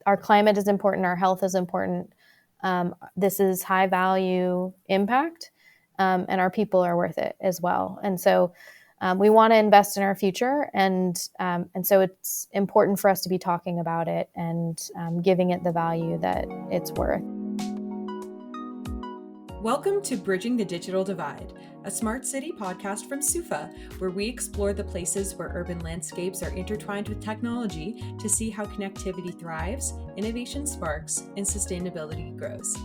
our climate is important, our health is important. This is high value impact, and our people are worth it as well. And so we want to invest in our future, and so it's important for us to be talking about it and giving it the value that it's worth. Welcome to Bridging the Digital Divide, a smart city podcast from Soofa, where we explore the places where urban landscapes are intertwined with technology to see how connectivity thrives, innovation sparks, and sustainability grows.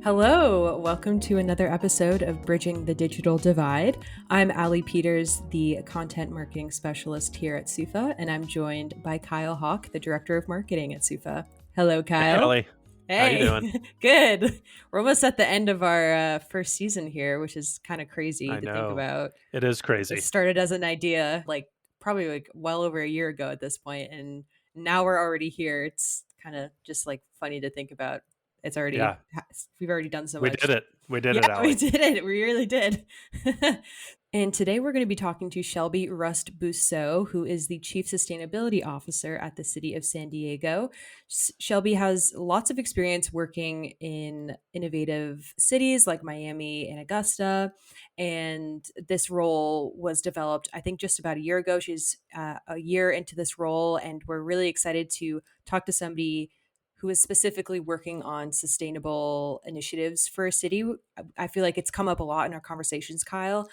Hello, welcome to another episode of Bridging the Digital Divide. I'm Allie Peters, the content marketing specialist here at Soofa, and I'm joined by Kyle Hawk, the director of marketing at Soofa. Hello, Kyle. Hey, Allie. Hey, how you doing? Good. We're almost at the end of our first season here, which is kind of crazy I to know. think about. It is crazy. It started as an idea probably well over a year ago at this point, and now we're already here. It's kind of just funny to think about. It's already we've already done so much. We did it, Allie. We did it. We really did. And today we're going to be talking to Shelby Rust Buso, who is the Chief Sustainability Officer at the City of San Diego. Shelby has lots of experience working in innovative cities like Miami and Augusta, and this role was developed, I think, just about a year ago. She's a year into this role, and we're really excited to talk to somebody who is specifically working on sustainable initiatives for a city. I feel like it's come up a lot in our conversations, Kyle.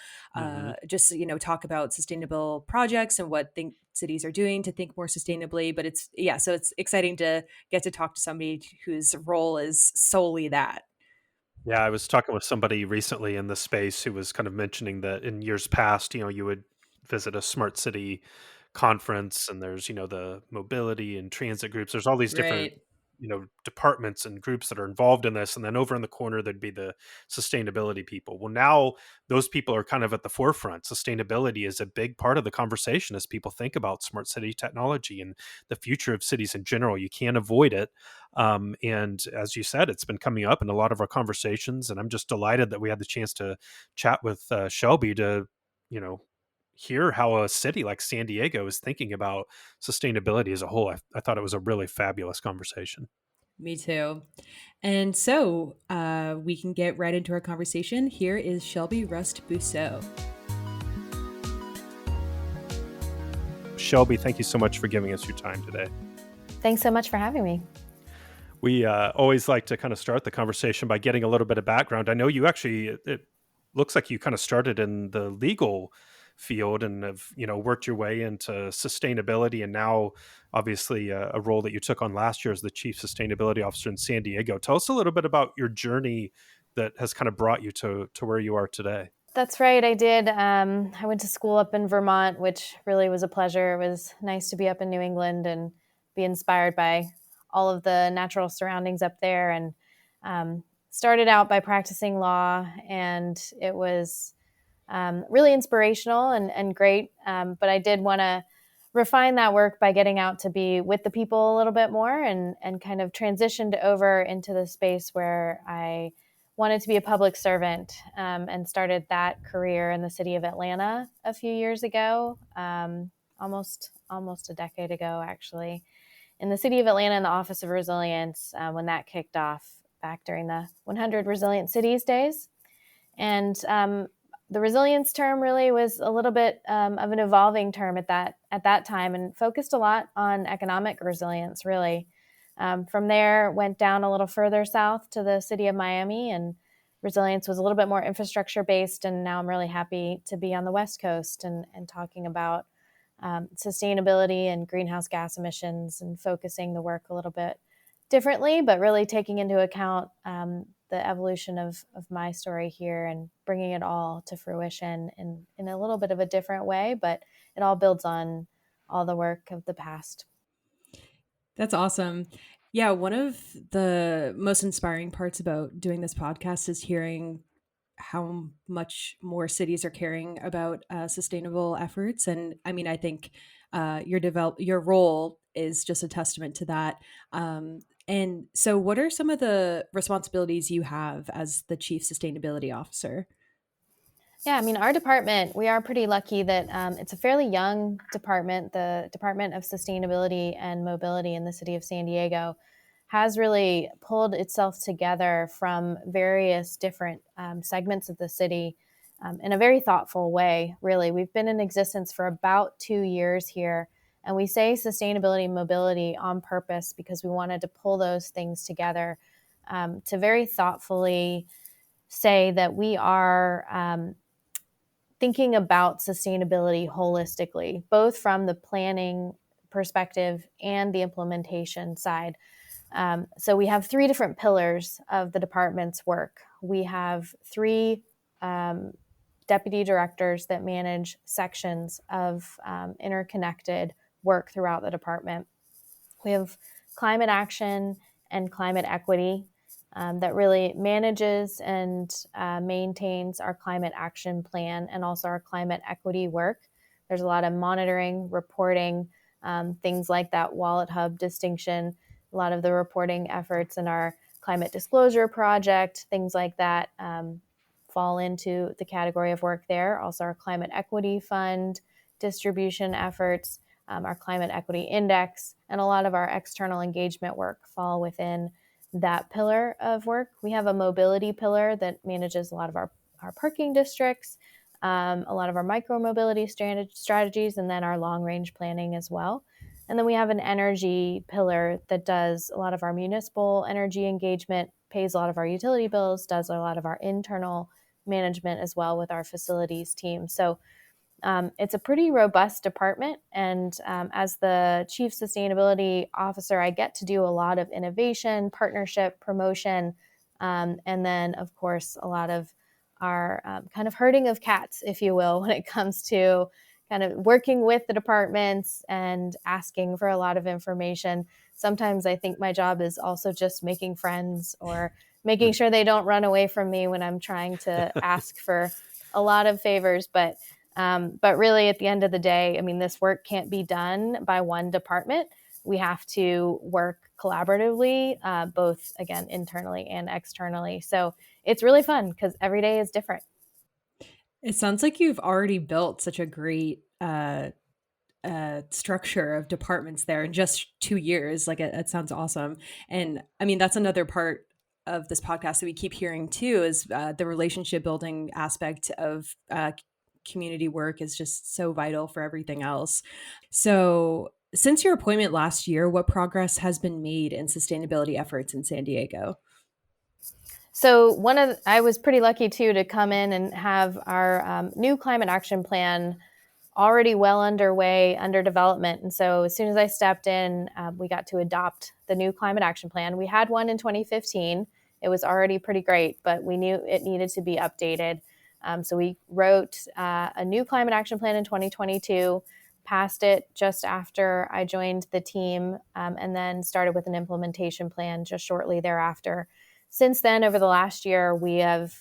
Just, talk about sustainable projects and what cities are doing to think more sustainably. But so it's exciting to get to talk to somebody whose role is solely that. Yeah, I was talking with somebody recently in the space who was kind of mentioning that in years past, you would visit a smart city conference and there's, the mobility and transit groups. There's all these different departments and groups that are involved in this, and then over in the corner there'd be the sustainability people. Well, now those people are kind of at the forefront. Sustainability is a big part of the conversation as people think about smart city technology and the future of cities in general. You can't avoid it, and as you said, it's been coming up in a lot of our conversations, and I'm just delighted that we had the chance to chat with Shelby to hear how a city like San Diego is thinking about sustainability as a whole. I thought it was a really fabulous conversation. Me too. And so we can get right into our conversation. Here is Shelby Rust Buso. Shelby, thank you so much for giving us your time today. Thanks so much for having me. We always like to kind of start the conversation by getting a little bit of background. I know you actually, it looks like you kind of started in the legal field and have worked your way into sustainability, and now obviously a role that you took on last year as the Chief Sustainability Officer in San Diego. Tell us a little bit about your journey that has kind of brought you to where you are today. That's right, I did. I went to school up in Vermont, which really was a pleasure. It was nice to be up in New England and be inspired by all of the natural surroundings up there, and started out by practicing law, and it was really inspirational and great. But I did want to refine that work by getting out to be with the people a little bit more, and kind of transitioned over into the space where I wanted to be a public servant, and started that career in the city of Atlanta a few years ago, almost a decade ago, actually, in the city of Atlanta in the Office of Resilience, when that kicked off back during the 100 Resilient Cities days. And the resilience term really was a little bit of an evolving term at that time, and focused a lot on economic resilience, really. From there, went down a little further south to the city of Miami, and resilience was a little bit more infrastructure based. And now I'm really happy to be on the West Coast and talking about sustainability and greenhouse gas emissions, and focusing the work a little bit differently, but really taking into account the evolution of my story here and bringing it all to fruition in a little bit of a different way, but it all builds on all the work of the past. That's awesome. Yeah, one of the most inspiring parts about doing this podcast is hearing how much more cities are caring about sustainable efforts. And I mean, I think your role is just a testament to that. And so what are some of the responsibilities you have as the Chief Sustainability Officer? Yeah, I mean, our department, we are pretty lucky that it's a fairly young department. The Department of Sustainability and Mobility in the city of San Diego has really pulled itself together from various different segments of the city in a very thoughtful way, really. We've been in existence for about 2 years here, and we say sustainability and mobility on purpose because we wanted to pull those things together to very thoughtfully say that we are thinking about sustainability holistically, both from the planning perspective and the implementation side. So we have three different pillars of the department's work. We have three deputy directors that manage sections of interconnected work throughout the department. We have climate action and climate equity that really manages and maintains our climate action plan and also our climate equity work. There's a lot of monitoring, reporting, things like that Wallet Hub distinction, a lot of the reporting efforts in our climate disclosure project, things like that fall into the category of work there. Also, our climate equity fund distribution efforts, our climate equity index, and a lot of our external engagement work fall within that pillar of work. We have a mobility pillar that manages a lot of our parking districts, a lot of our micro mobility strategies, and then our long range planning as well. And then we have an energy pillar that does a lot of our municipal energy engagement, pays a lot of our utility bills, does a lot of our internal management as well with our facilities team. So it's a pretty robust department. And as the chief sustainability officer, I get to do a lot of innovation, partnership, promotion, and then, of course, a lot of our kind of herding of cats, if you will, when it comes to kind of working with the departments and asking for a lot of information. Sometimes I think my job is also just making friends or making sure they don't run away from me when I'm trying to ask for a lot of favors. But really, at the end of the day, I mean, this work can't be done by one department. We have to work collaboratively, both, again, internally and externally. So it's really fun because every day is different. It sounds like you've already built such a great structure of departments there in just 2 years. Like it sounds awesome. And I mean, that's another part of this podcast that we keep hearing too is the relationship building aspect of community work is just so vital for everything else. So, since your appointment last year, what progress has been made in sustainability efforts in San Diego? So I was pretty lucky too to come in and have our new climate action plan already well underway, under development. And so as soon as I stepped in, we got to adopt the new climate action plan. We had one in 2015. It was already pretty great, but we knew it needed to be updated. So we wrote a new climate action plan in 2022, passed it just after I joined the team, and then started with an implementation plan just shortly thereafter. Since then, over the last year, we have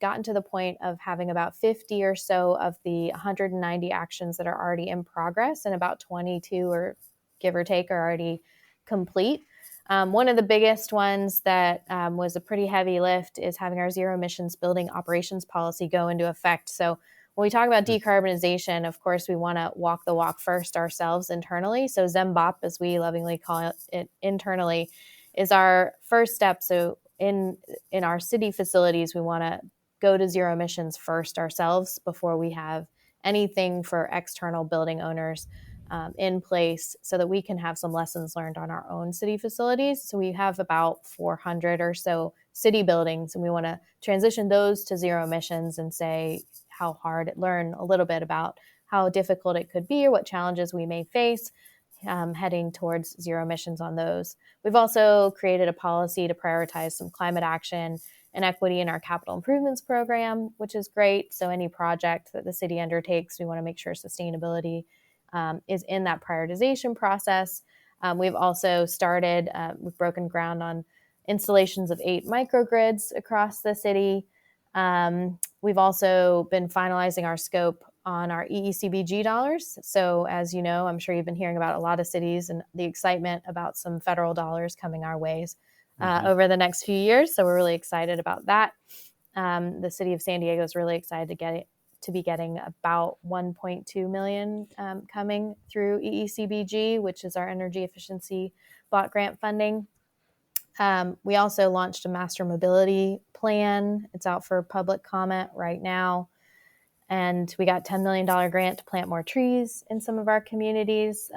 gotten to the point of having about 50 or so of the 190 actions that are already in progress, and about 22, or give or take, are already complete. One of the biggest ones that was a pretty heavy lift is having our zero emissions building operations policy go into effect. So when we talk about decarbonization, of course, we want to walk the walk first ourselves internally. So ZEMBOP, as we lovingly call it internally, is our first step. So in our city facilities, we want to go to zero emissions first ourselves before we have anything for external building owners in place, so that we can have some lessons learned on our own city facilities. So we have about 400 or so city buildings, and we want to transition those to zero emissions and learn a little bit about how difficult it could be or what challenges we may face heading towards zero emissions on those. We've also created a policy to prioritize some climate action and equity in our capital improvements program, which is great. So any project that the city undertakes, we want to make sure sustainability is in that prioritization process. We've also we've broken ground on installations of 8 microgrids across the city. We've also been finalizing our scope on our EECBG dollars. So as you know, I'm sure you've been hearing about a lot of cities and the excitement about some federal dollars coming our ways over the next few years. So we're really excited about that. The city of San Diego is really excited to be getting about 1.2 million coming through EECBG, which is our energy efficiency block grant funding. We also launched a master mobility plan. It's out for public comment right now. And we got $10 million grant to plant more trees in some of our communities,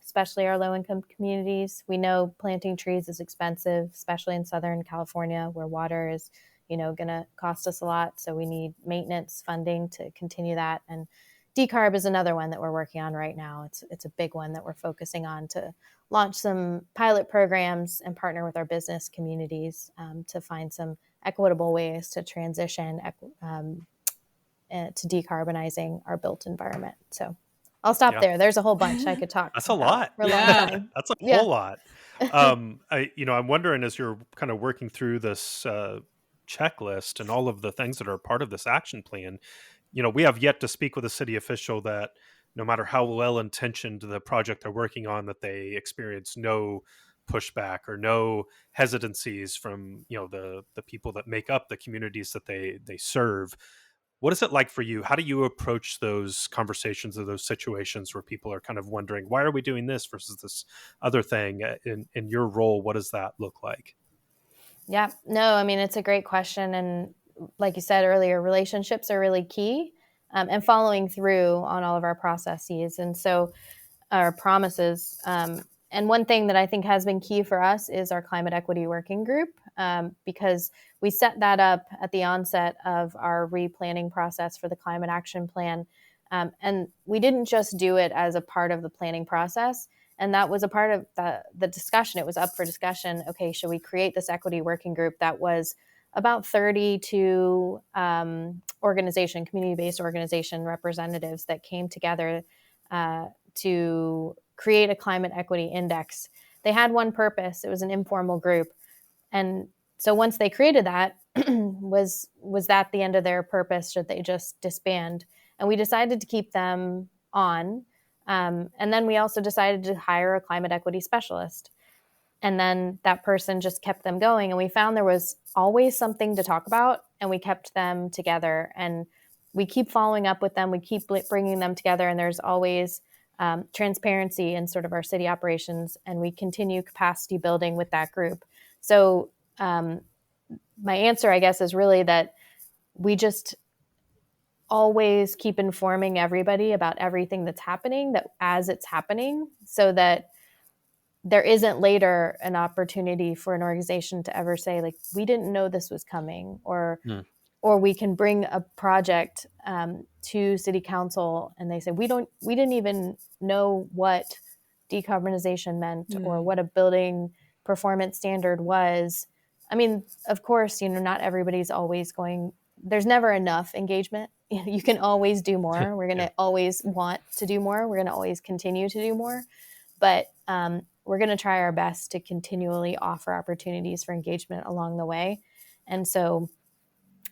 especially our low-income communities. We know planting trees is expensive, especially in Southern California, where water is, going to cost us a lot. So we need maintenance funding to continue that. And decarb is another one that we're working on right now. It's a big one that we're focusing on to launch some pilot programs and partner with our business communities to find some equitable ways to transition to decarbonizing our built environment. So I'll stop there. There's a whole bunch I could talk That's a about lot. for a long time. That's a whole lot. I'm wondering, as you're kind of working through this checklist and all of the things that are part of this action plan, we have yet to speak with a city official that, no matter how well intentioned the project they're working on, that they experience no pushback or no hesitancies from the people that make up the communities that they serve. What is it like for you? How do you approach those conversations or those situations where people are kind of wondering, why are we doing this versus this other thing? In your role, what does that look like? Yeah, no, I mean, it's a great question. And like you said earlier, relationships are really key, and following through on all of our processes. And so our promises. And one thing that I think has been key for us is our climate equity working group, because we set that up at the onset of our replanning process for the climate action plan. And we didn't just do it as a part of the planning process. And that was a part of the discussion. It was up for discussion. Okay, should we create this equity working group that was about 32 community-based organization representatives that came together to create a climate equity index. They had one purpose. It was an informal group. And so once they created that, was that the end of their purpose? Should they just disband? And we decided to keep them on. And then we also decided to hire a climate equity specialist. And then that person just kept them going. And we found there was always something to talk about, and we kept them together. And we keep following up with them. We keep bringing them together. And there's always transparency in sort of our city operations. And we continue capacity building with that group. So my answer, I guess, is really that we just always keep informing everybody about everything that's happening, that as it's happening, so that there isn't later an opportunity for an organization to ever say, like, we didn't know this was coming, or we can bring a project to city council and they say, we didn't even know what decarbonization meant or what a building performance standard was. I mean, of course, not everybody's always there's never enough engagement. You can always do more. We're going to always want to do more. We're going to always continue to do more. But we're going to try our best to continually offer opportunities for engagement along the way. And so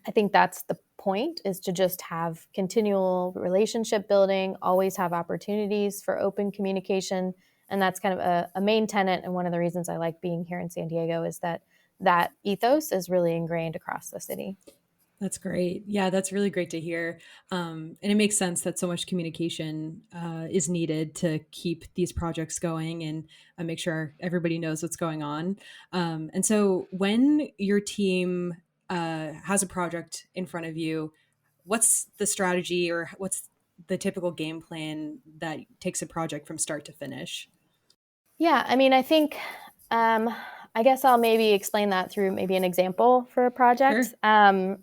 I think that's the point, is to just have continual relationship building, always have opportunities for open communication. And that's kind of a main tenet. And one of the reasons I like being here in San Diego is that ethos is really ingrained across the city. That's great. Yeah, that's really great to hear. And it makes sense that so much communication is needed to keep these projects going and make sure everybody knows what's going on. And so when your team has a project in front of you, what's the strategy or what's the typical game plan that takes a project from start to finish? Yeah, I mean, I think I guess I'll maybe explain that through maybe an example for a project. Sure.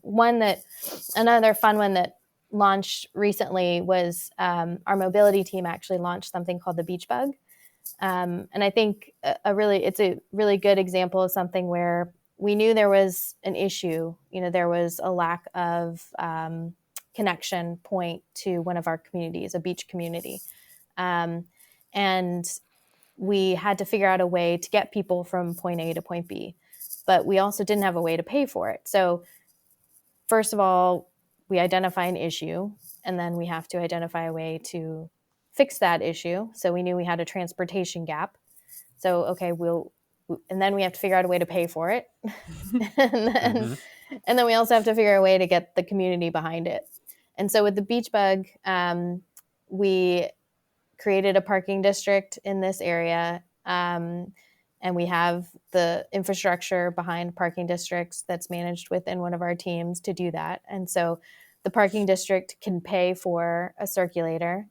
Another fun one that launched recently was our mobility team actually launched something called the Beach Bug. And I think it's a really good example of something where we knew there was an issue. There was a lack of connection point to one of our communities, a beach community. And we had to figure out a way to get people from point A to point B, but we also didn't have a way to pay for it. So first of all, we identify an issue, and then we have to identify a way to fix that issue. So we knew we had a transportation gap. So, okay, and then we have to figure out a way to pay for it. And then we also have to figure a way to get the community behind it. And so with the beach bug, we created a parking district in this area. And we have the infrastructure behind parking districts that's managed within one of our teams to do that. And so the parking district can pay for a circulator.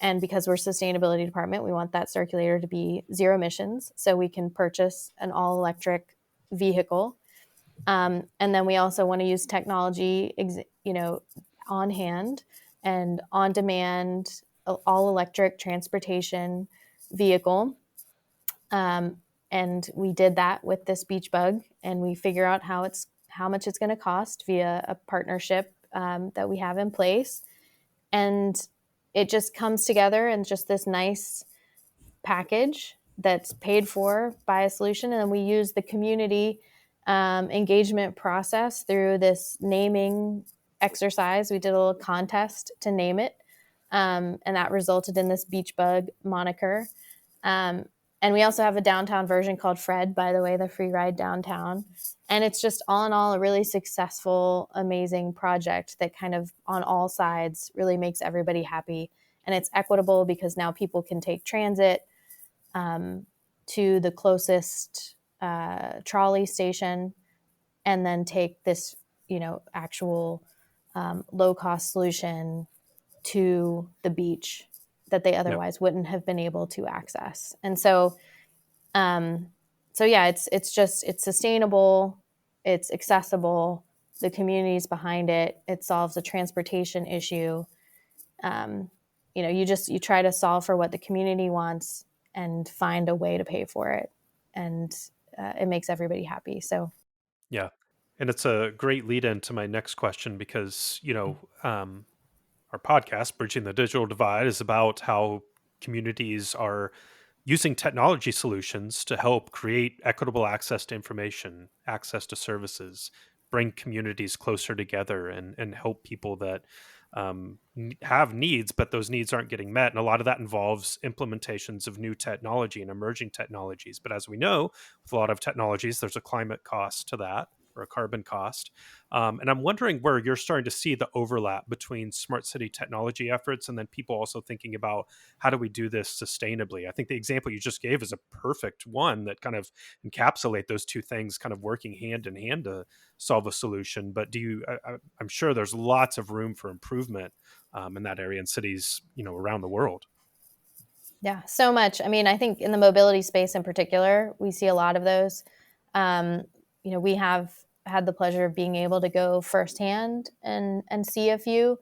And because we're sustainability department, we want that circulator to be zero emissions. So we can purchase an all electric vehicle. And then we also want to use technology, on hand and on demand, all electric transportation vehicle. And we did that with this beach bug, and we figure out how much it's going to cost via a partnership that we have in place. And it just comes together in just this nice package that's paid for by a solution. And then we use the community engagement process through this naming exercise. We did a little contest to name it, and that resulted in this beach bug moniker. And we also have a downtown version called Fred, by the way, the free ride downtown. And it's just all in all a really successful, amazing project that kind of on all sides really makes everybody happy. And it's equitable because now people can take transit to the closest trolley station and then take this, actual low-cost solution to the beach that they otherwise wouldn't have been able to access. And so, yeah, it's sustainable, it's accessible, the community's behind it, it solves a transportation issue. You try to solve for what the community wants and find a way to pay for it, and it makes everybody happy. So Yeah. And it's a great lead in to my next question because, our podcast, Bridging the Digital Divide, is about how communities are using technology solutions to help create equitable access to information, access to services, bring communities closer together, and help people that have needs, but those needs aren't getting met. And a lot of that involves implementations of new technology and emerging technologies. But as we know, with a lot of technologies, there's a climate cost to that, or a carbon cost. And I'm wondering where you're starting to see the overlap between smart city technology efforts and then people also thinking about how do we do this sustainably. I think the example you just gave is a perfect one that kind of encapsulate those two things kind of working hand in hand to solve a solution. But I'm sure there's lots of room for improvement in that area in cities, around the world. yeah, so much. I mean, I think in the mobility space in particular, we see a lot of those. We have had the pleasure of being able to go firsthand and see a few.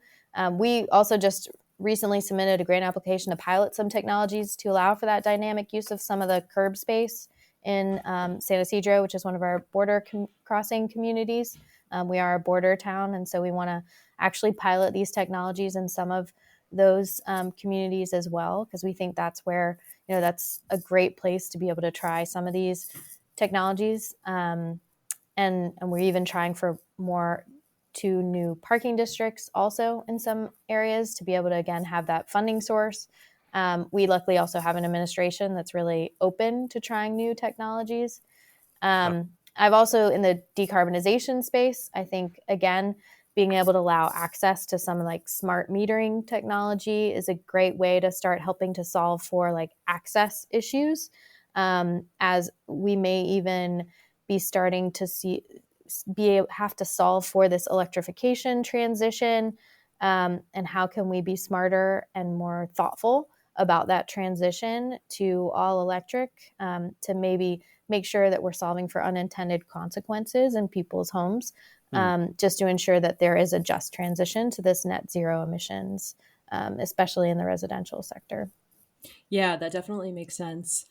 We also just recently submitted a grant application to pilot some technologies to allow for that dynamic use of some of the curb space in San Ysidro, which is one of our border crossing communities. We are a border town, and so we want to actually pilot these technologies in some of those communities as well, because we think that's where, that's a great place to be able to try some of these technologies. And we're even trying for more 2 new parking districts also in some areas to be able to, again, have that funding source. We luckily also have an administration that's really open to trying new technologies. I've also, in the decarbonization space, I think, again, being able to allow access to some like smart metering technology is a great way to start helping to solve for like access issues, as we may even be starting to have to solve for this electrification transition, and how can we be smarter and more thoughtful about that transition to all electric, to maybe make sure that we're solving for unintended consequences in people's homes, just to ensure that there is a just transition to this net zero emissions, especially in the residential sector. Yeah, that definitely makes sense.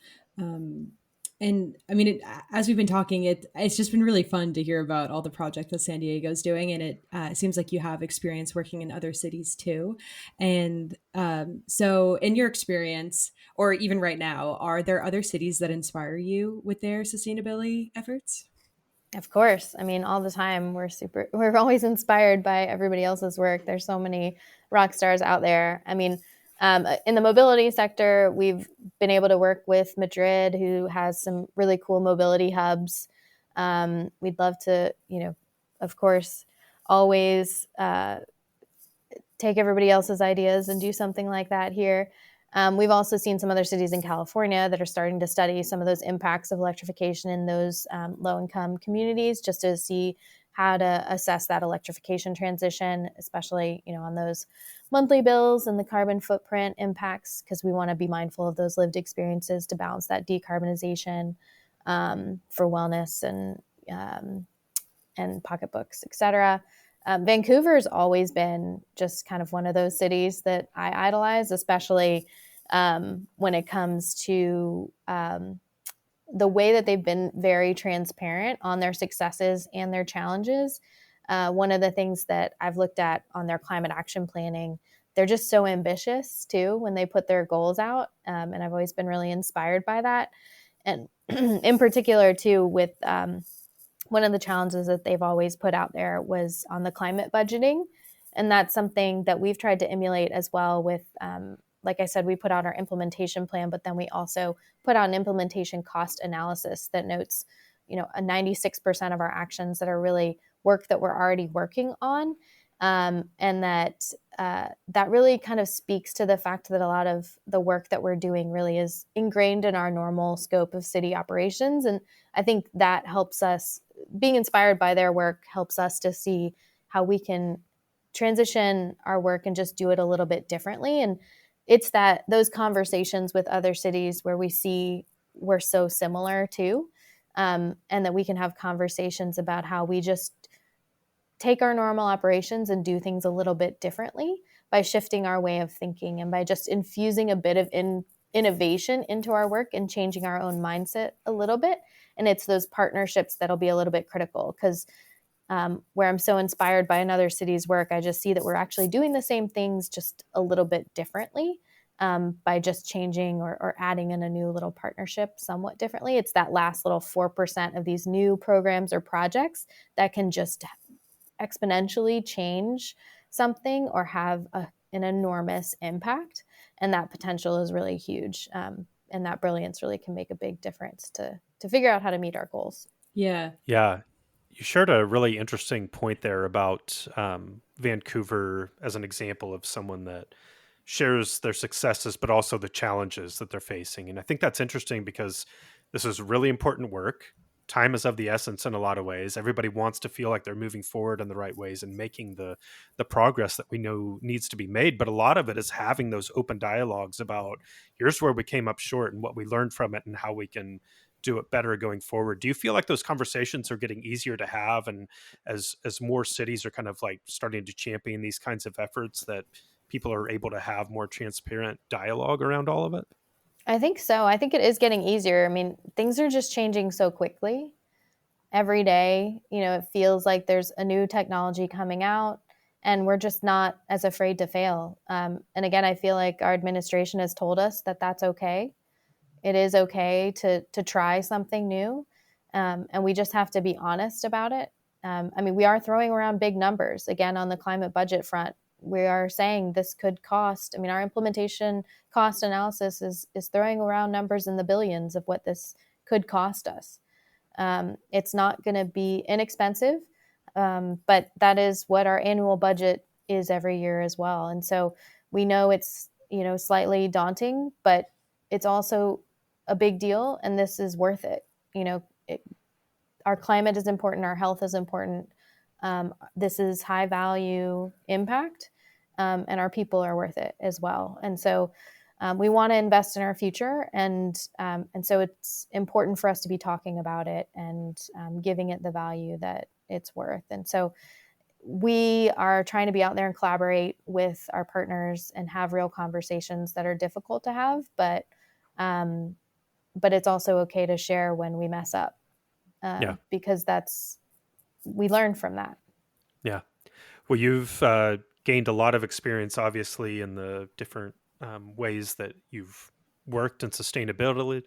And I mean, as we've been talking, it's just been really fun to hear about all the projects that San Diego's doing, and it seems like you have experience working in other cities too. And so, in your experience, or even right now, are there other cities that inspire you with their sustainability efforts? Of course. I mean, all the time we're always inspired by everybody else's work. There's so many rock stars out there. I mean, in the mobility sector, we've been able to work with Madrid, who has some really cool mobility hubs. We'd love to, of course, always take everybody else's ideas and do something like that here. We've also seen some other cities in California that are starting to study some of those impacts of electrification in those low-income communities, just to see how to assess that electrification transition, especially on those monthly bills and the carbon footprint impacts, because we want to be mindful of those lived experiences to balance that decarbonization for wellness and pocketbooks, etc. Vancouver's always been just kind of one of those cities that I idolize, especially when it comes to the way that they've been very transparent on their successes and their challenges. One of the things that I've looked at on their climate action planning, they're just so ambitious too when they put their goals out. And I've always been really inspired by that. And in particular, too, with one of the challenges that they've always put out there was on the climate budgeting. And that's something that we've tried to emulate as well with, like I said, we put out our implementation plan, but then we also put out an implementation cost analysis that notes, a 96% of our actions that are really work that we're already working on. And that really kind of speaks to the fact that a lot of the work that we're doing really is ingrained in our normal scope of city operations. And I think that helps us, being inspired by their work helps us to see how we can transition our work and just do it a little bit differently. And it's those conversations with other cities where we see we're so similar too, and that we can have conversations about how we just take our normal operations and do things a little bit differently by shifting our way of thinking and by just infusing a bit of innovation into our work and changing our own mindset a little bit. And it's those partnerships that'll be a little bit critical, because where I'm so inspired by another city's work, I just see that we're actually doing the same things just a little bit differently, by just changing or adding in a new little partnership somewhat differently. It's that last little 4% of these new programs or projects that can just exponentially change something or have an enormous impact. And that potential is really huge. And that brilliance really can make a big difference to figure out how to meet our goals. Yeah. Yeah. You shared a really interesting point there about Vancouver as an example of someone that shares their successes, but also the challenges that they're facing. And I think that's interesting because this is really important work. Time is of the essence in a lot of ways. Everybody wants to feel like they're moving forward in the right ways and making the progress that we know needs to be made. But a lot of it is having those open dialogues about here's where we came up short and what we learned from it and how we can do it better going forward. Do you feel like those conversations are getting easier to have, and as more cities are kind of like starting to champion these kinds of efforts, that people are able to have more transparent dialogue around all of it? I think so. I think it is getting easier. I mean, things are just changing so quickly every day. It feels like there's a new technology coming out, and we're just not as afraid to fail. And again, I feel like our administration has told us that that's okay. It is okay to try something new, and we just have to be honest about it. I mean, we are throwing around big numbers again on the climate budget front. We are saying this could cost. I mean, our implementation cost analysis is throwing around numbers in the billions of what this could cost us. It's not going to be inexpensive, but that is what our annual budget is every year as well. And so we know it's slightly daunting, but it's also a big deal, and this is worth it. Our climate is important, our health is important. This is high value impact, and our people are worth it as well. And so we want to invest in our future, and so it's important for us to be talking about it and giving it the value that it's worth. And so we are trying to be out there and collaborate with our partners and have real conversations that are difficult to have, but it's also okay to share when we mess up, because we learn from that. Yeah. Well, you've gained a lot of experience, obviously, in the different ways that you've worked in sustainability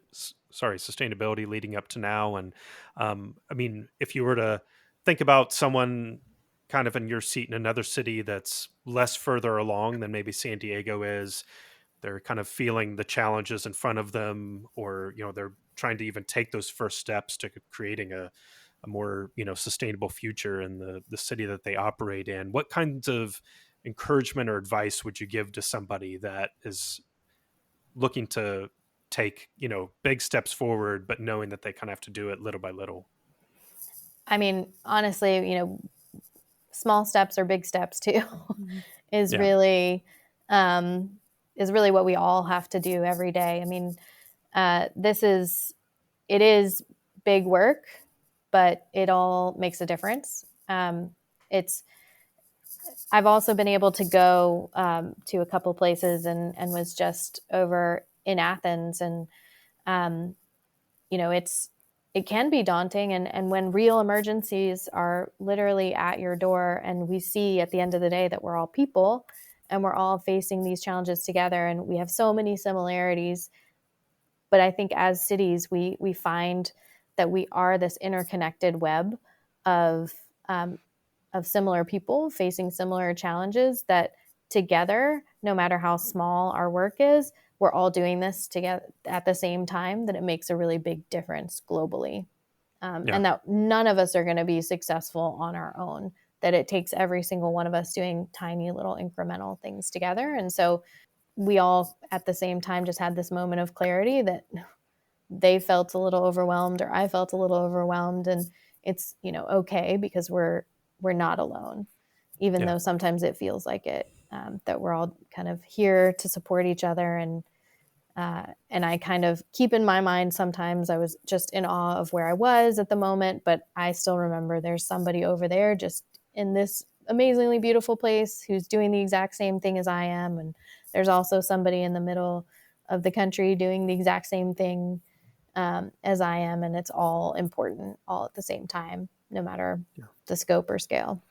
leading up to now. And I mean, if you were to think about someone kind of in your seat in another city that's less further along than maybe San Diego is, they're kind of feeling the challenges in front of them, or they're trying to even take those first steps to creating a more, sustainable future in the city that they operate in. What kinds of encouragement or advice would you give to somebody that is looking to take, big steps forward, but knowing that they kind of have to do it little by little? I mean, honestly, small steps or big steps too is Yeah. really is really what we all have to do every day. I mean, it is big work, but it all makes a difference. It's I've also been able to go to a couple places and was just over in Athens, and um, it can be daunting, and when real emergencies are literally at your door, and we see at the end of the day that we're all people and we're all facing these challenges together, and we have so many similarities. But I think as cities, we find that we are this interconnected web of um, of similar people facing similar challenges, that together, no matter how small our work is, we're all doing this together at the same time, that it makes a really big difference globally. Yeah. And that none of us are going to be successful on our own, that it takes every single one of us doing tiny little incremental things together. And so we all at the same time just had this moment of clarity that they felt a little overwhelmed, or I felt a little overwhelmed, and it's okay, because we're not alone, even Yeah. though sometimes it feels like it. That we're all kind of here to support each other, and I kind of keep in my mind, sometimes I was just in awe of where I was at the moment, but I still remember there's somebody over there just in this amazingly beautiful place who's doing the exact same thing as I am, and there's also somebody in the middle of the country doing the exact same thing as I am, and it's all important all at the same time, no matter Yeah. the scope or scale.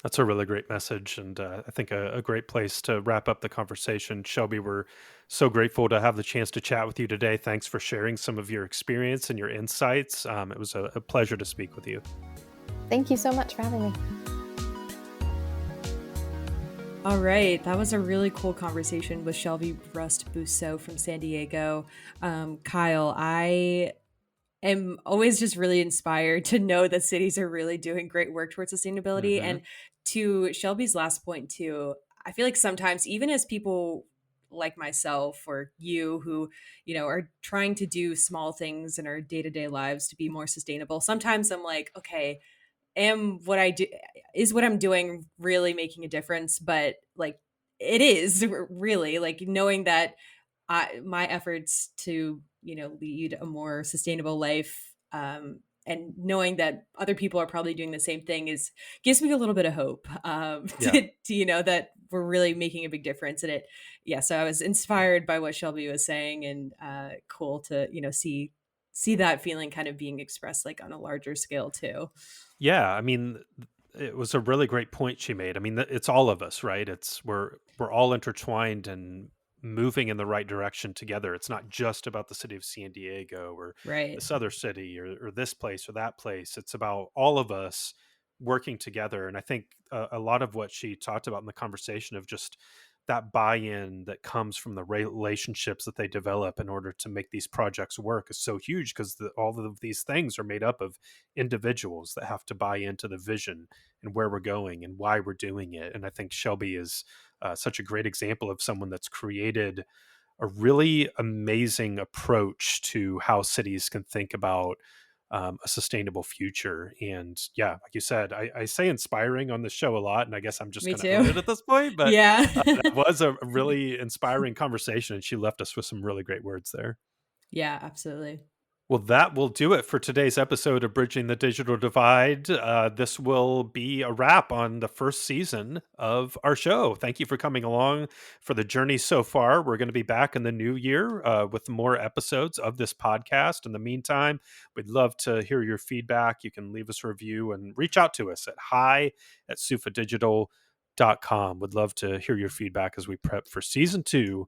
That's a really great message, and I think a great place to wrap up the conversation. Shelby, we're so grateful to have the chance to chat with you today. Thanks for sharing some of your experience and your insights. It was a pleasure to speak with you. Thank you so much for having me. All right, that was a really cool conversation with Shelby Rust Buso from San Diego. Kyle, I am always just really inspired to know that cities are really doing great work towards sustainability. Hmm. And to Shelby's last point too, I feel like sometimes even as people like myself or you who, are trying to do small things in our day-to-day lives to be more sustainable, sometimes I'm like, okay, am what I do is what I'm doing really making a difference? But like it is really like knowing that my efforts to lead a more sustainable life, and knowing that other people are probably doing the same thing is gives me a little bit of hope, Yeah. to that we're really making a big difference in it. Yeah, so I was inspired by what Shelby was saying, and cool to see that feeling kind of being expressed like on a larger scale too. Yeah, I mean, it was a really great point she made. I mean, it's all of us, right? We're all intertwined and moving in the right direction together. It's not just about the city of San Diego or Right. this other city or this place or that place. It's about all of us working together. And I think a lot of what she talked about in the conversation of just that buy-in that comes from the relationships that they develop in order to make these projects work is so huge, because all of these things are made up of individuals that have to buy into the vision and where we're going and why we're doing it. And I think Shelby is such a great example of someone that's created a really amazing approach to how cities can think about a sustainable future. And yeah, like you said, I say inspiring on the show a lot, and I guess I'm just Me going to own too. it at this point. But Yeah. that was a really inspiring conversation, and she left us with some really great words there. Yeah, absolutely. Well, that will do it for today's episode of Bridging the Digital Divide. This will be a wrap on the first season of our show. Thank you for coming along for the journey so far. We're going to be back in the new year with more episodes of this podcast. In the meantime, we'd love to hear your feedback. You can leave us a review and reach out to us at hi@soofadigital.com. We'd love to hear your feedback as we prep for season 2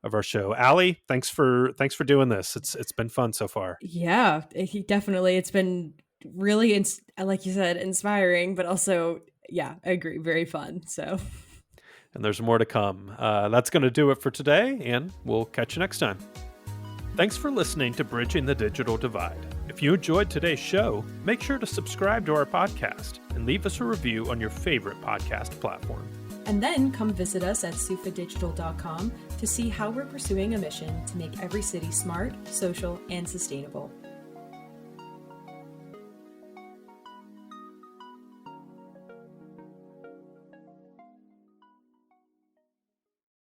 of our show. Allie, thanks for doing this. It's been fun so far. Yeah, definitely. It's been really, like you said, inspiring, but also, yeah, I agree, very fun. So, And there's more to come. That's going to do it for today, and we'll catch you next time. Thanks for listening to Bridging the Digital Divide. If If you enjoyed today's show, make sure to subscribe to our podcast and leave us a review on your favorite podcast platform. And then come visit us at soofadigital.com to see how we're pursuing a mission to make every city smart, social, and sustainable.